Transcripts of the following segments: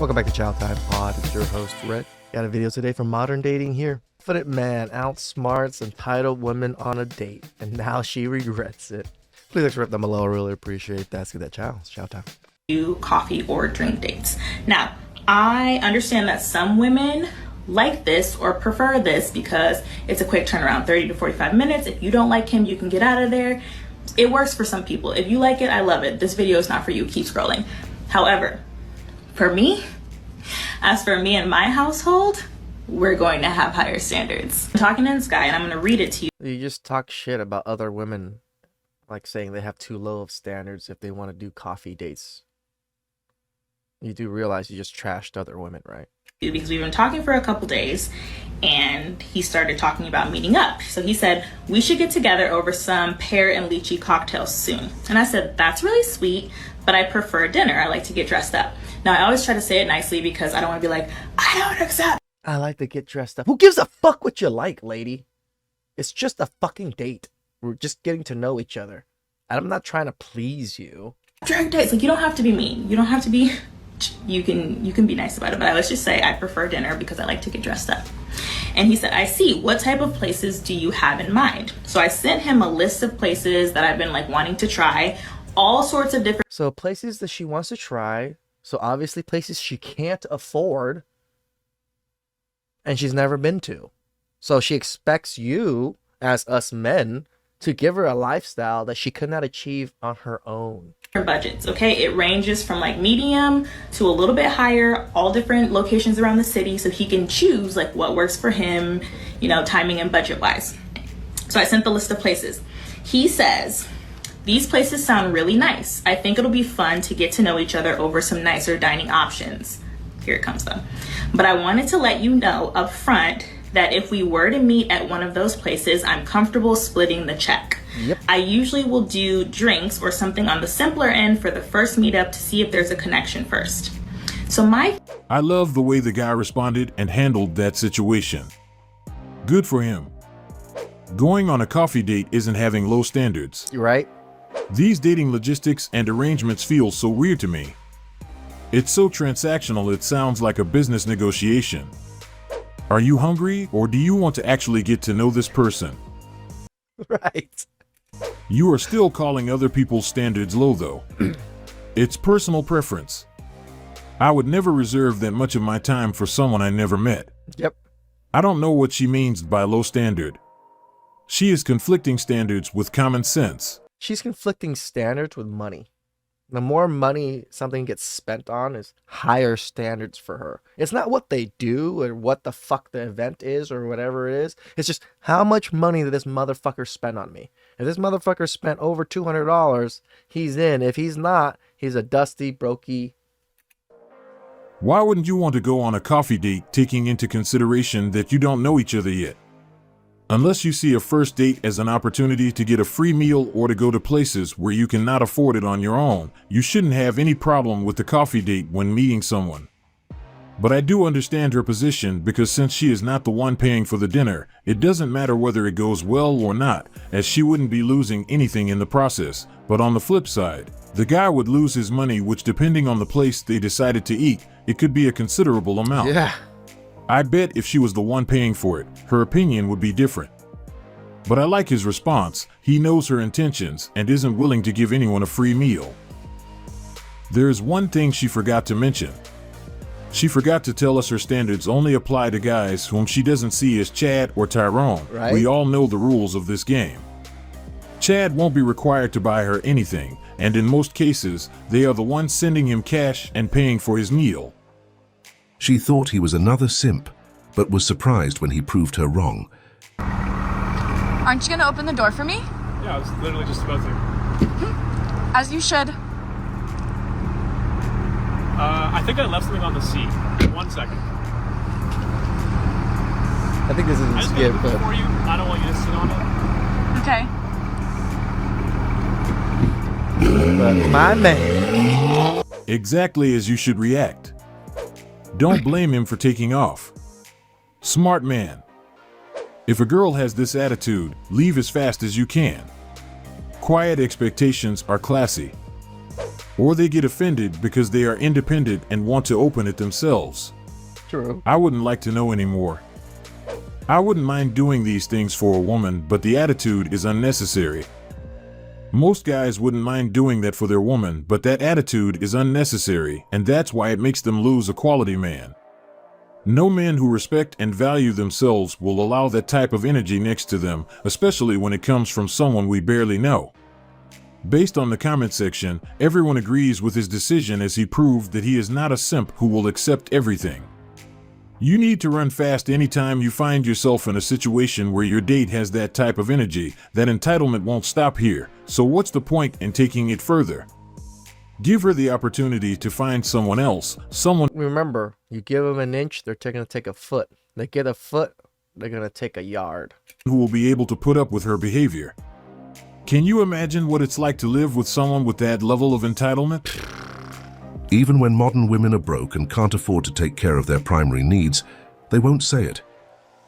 Welcome back to Chow Time Pod. It's your host, Rhett. Got a video today from Modern Dating here. Confident man outsmarts entitled women on a date, and now she regrets it. Please express them below. I really appreciate that. Let's get that chow. It's chow time. Do coffee or drink dates. Now, I understand that some women like this or prefer this because it's a quick turnaround, 30 to 45 minutes. If you don't like him, you can get out of there. It works for some people. If you like it, I love it. This video is not for you. Keep scrolling. However, for me, as for me and my household, we're going to have higher standards. I'm talking in Sky, and I'm going to read it to you. You just talk shit about other women, like saying they have too low of standards if they want to do coffee dates. You do realize you just trashed other women, right? Because we've been talking for a couple days, and he started talking about meeting up. So he said, we should get together over some pear and lychee cocktails soon. And I said, that's really sweet, but I prefer dinner. I like to get dressed up. Now, I always try to say it nicely because I don't want to be like, I don't accept. I like to get dressed up. Who gives a fuck what you like, lady? It's just a fucking date. We're just getting to know each other. And I'm not trying to please you. During dates, like, you don't have to be mean. You don't have to be... You can be nice about it, but let's just say I prefer dinner because I like to get dressed up. And he said, I see. What type of places do you have in mind? So I sent him a list of places that I've been like wanting to try, all sorts of different. So places that she wants to try. So obviously places she can't afford and she's never been to. So she expects you, as us men, to give her a lifestyle that she could not achieve on her own. Budgets, okay? It ranges from like medium to a little bit higher, all different locations around the city, so he can choose like what works for him, you know, timing and budget wise. So I sent the list of places. He says, these places sound really nice. I think it'll be fun to get to know each other over some nicer dining options. Here it comes though. But I wanted to let you know up front that if we were to meet at one of those places, I'm comfortable splitting the check. Yep. I usually will do drinks or something on the simpler end for the first meetup to see if there's a connection first. So I love the way the guy responded and handled that situation. Good for him. Going on a coffee date isn't having low standards. You're right. These dating logistics and arrangements feel so weird to me. It's so transactional it sounds like a business negotiation. Are you hungry, or do you want to actually get to know this person? Right. You are still calling other people's standards low, though. It's personal preference. I would never reserve that much of my time for someone I never met. Yep. I don't know what she means by low standard. She is conflicting standards with common sense. She's conflicting standards with money. The more money something gets spent on is higher standards for her. It's not what they do or what the fuck the event is or whatever it is. It's just how much money did this motherfucker spend on me? If this motherfucker spent over $200, he's in. If he's not, he's a dusty, brokey. Why wouldn't you want to go on a coffee date taking into consideration that you don't know each other yet? Unless you see a first date as an opportunity to get a free meal or to go to places where you cannot afford it on your own, you shouldn't have any problem with the coffee date when meeting someone. But I do understand her position because since she is not the one paying for the dinner, it doesn't matter whether it goes well or not, as she wouldn't be losing anything in the process. But on the flip side, the guy would lose his money, which depending on the place they decided to eat, it could be a considerable amount. Yeah. I bet if she was the one paying for it, her opinion would be different. But I like his response. He knows her intentions and isn't willing to give anyone a free meal. There's one thing she forgot to mention. She forgot to tell us her standards only apply to guys whom she doesn't see as Chad or Tyrone. Right. We all know the rules of this game. Chad won't be required to buy her anything, and in most cases, they are the ones sending him cash and paying for his meal. She thought he was another simp, but was surprised when he proved her wrong. Aren't you gonna open the door for me? Yeah, I was literally just about to. As you should. I think I left something on the seat. 1 second. I think this is I a just skip, got it but for you. I don't want you to sit on it. Okay. but my man. Exactly as you should react. Don't blame him for taking off. Smart man. If a girl has this attitude, leave as fast as you can. Quiet expectations are classy. Or they get offended because they are independent and want to open it themselves. True. I wouldn't like to know anymore. I wouldn't mind doing these things for a woman, but the attitude is unnecessary. Most guys wouldn't mind doing that for their woman, but that attitude is unnecessary, and that's why it makes them lose a quality man. No men who respect and value themselves will allow that type of energy next to them, especially when it comes from someone we barely know. Based on the comment section, everyone agrees with his decision as he proved that he is not a simp who will accept everything. You need to run fast anytime you find yourself in a situation where your date has that type of energy. That entitlement won't stop here, so what's the point in taking it further? Give her the opportunity to find someone else, someone. Remember, you give them an inch, they're going to take a foot. They get a foot, they're going to take a yard. Who will be able to put up with her behavior. Can you imagine what it's like to live with someone with that level of entitlement? Even when modern women are broke and can't afford to take care of their primary needs, they won't say it.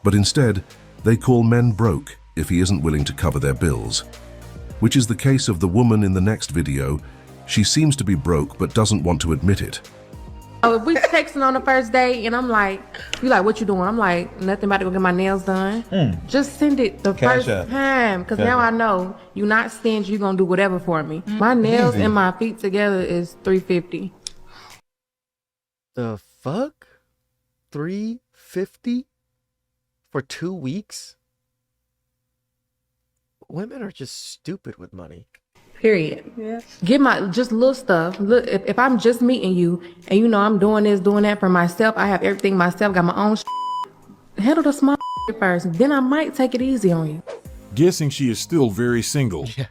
But instead, they call men broke if he isn't willing to cover their bills. Which is the case of the woman in the next video. She seems to be broke but doesn't want to admit it. If we texting on the first day and I'm like, you like, what you doing? I'm like, nothing, about to go get my nails done. Just send it the Cash first up. time, because now I know you're not stingy, you're gonna do whatever for me. My nails and my feet together is $350. The fuck? $350 for 2 weeks? Women are just stupid with money. Period. Yeah. Get my just little stuff. Look, if I'm just meeting you and you know I'm doing this, doing that for myself, I have everything myself, got my own handle the small first, then I might take it easy on you. Guessing she is still very single. Yeah.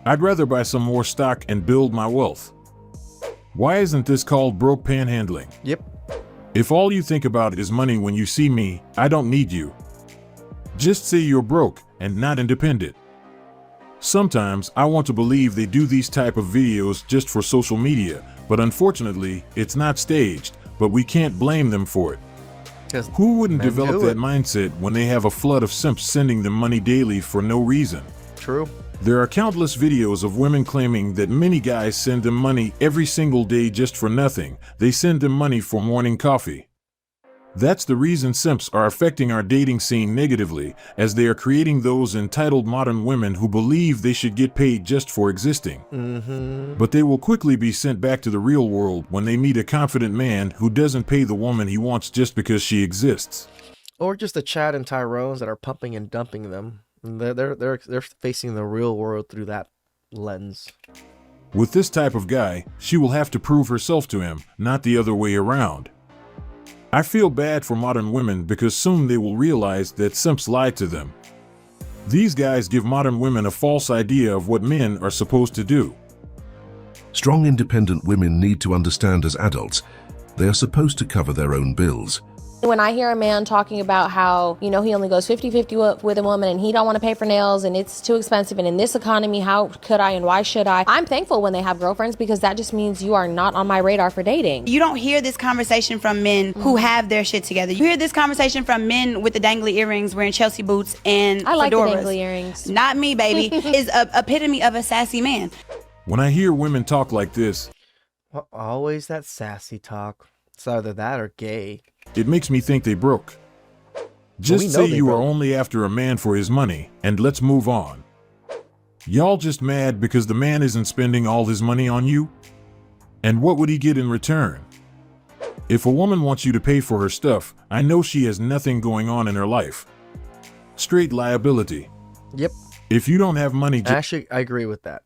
I'd rather buy some more stock and build my wealth. Why isn't this called broke panhandling? Yep. If all you think about is money when you see me, I don't need you. Just say you're broke and not independent. Sometimes I want to believe they do these type of videos just for social media, but unfortunately, it's not staged, but we can't blame them for it. Who wouldn't men develop do that it. mindset when they have a flood of simps sending them money daily for no reason? True. There are countless videos of women claiming that many guys send them money every single day just for nothing. They send them money for morning coffee. That's the reason simps are affecting our dating scene negatively, as they are creating those entitled modern women who believe they should get paid just for existing. But they will quickly be sent back to the real world when they meet a confident man who doesn't pay the woman he wants just because she exists. Or just the Chad and Tyrones that are pumping and dumping them. They're facing the real world through that lens. With this type of guy, she will have to prove herself to him, not the other way around. I feel bad for modern women because soon they will realize that simps lied to them. These guys give modern women a false idea of what men are supposed to do. Strong, independent women need to understand as adults, they are supposed to cover their own bills. When I hear a man talking about how, you know, he only goes 50-50 with a woman and he don't want to pay for nails and it's too expensive and in this economy, how could I and why should I? I'm thankful when they have girlfriends because that just means you are not on my radar for dating. You don't hear this conversation from men who have their shit together. You hear this conversation from men with the dangly earrings, wearing Chelsea boots and I like the fedoras. dangly earrings. Not me, baby. Is a epitome of a sassy man. When I hear women talk like this, Always that sassy talk. It's either that or gay. it makes me think they broke. Just we know say they you are broke. only after a man for his money, and let's move on. Y'all just mad because the man isn't spending all his money on you? And what would he get in return? If a woman wants you to pay for her stuff, I know she has nothing going on in her life. Straight liability. Yep. If you don't have money, Actually, I agree with that.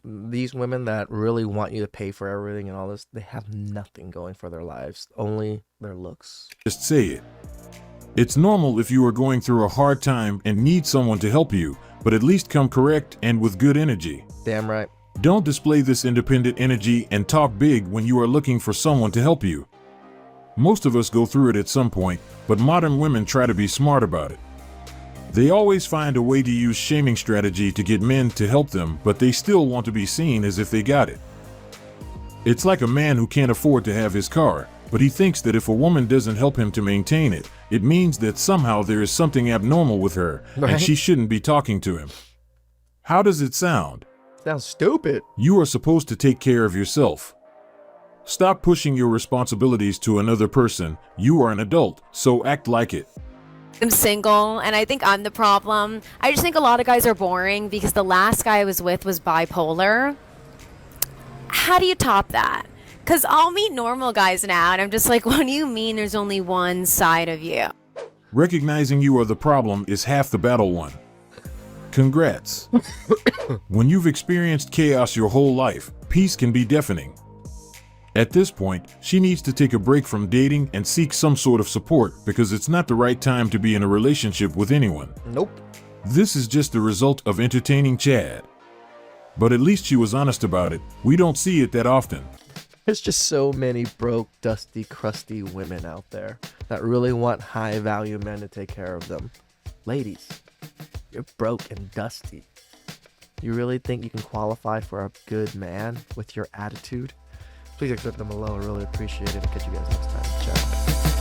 These women that really want you to pay for everything and all this, they have nothing going for their lives, only their looks. just say it. It's normal if you are going through a hard time and need someone to help you, but at least come correct and with good energy. Damn right. Don't display this independent energy and talk big when you are looking for someone to help you. Most of us go through it at some point, but modern women try to be smart about it. They always find a way to use shaming strategy to get men to help them, but they still want to be seen as if they got it. It's like a man who can't afford to have his car, but he thinks that if a woman doesn't help him to maintain it, it means that somehow there is something abnormal with her, Right. and she shouldn't be talking to him. How does it sound? Sounds stupid. You are supposed to take care of yourself. Stop pushing your responsibilities to another person. You are an adult, so act like it. I'm single, and I think I'm the problem. I just think a lot of guys are boring because the last guy I was with was bipolar. How do you top that? Because I'll meet normal guys now, and I'm just like, what do you mean there's only one side of you? Recognizing you are the problem is half the battle won. Congrats. When you've experienced chaos your whole life, peace can be deafening. At this point, she needs to take a break from dating and seek some sort of support because it's not the right time to be in a relationship with anyone. Nope. This is just the result of entertaining Chad. But at least she was honest about it. We don't see it that often. There's just so many broke, dusty, crusty women out there that really want high-value men to take care of them. Ladies, you're broke and dusty. You really think you can qualify for a good man with your attitude? Please accept them below. I really appreciate it. I'll catch you guys next time. Ciao.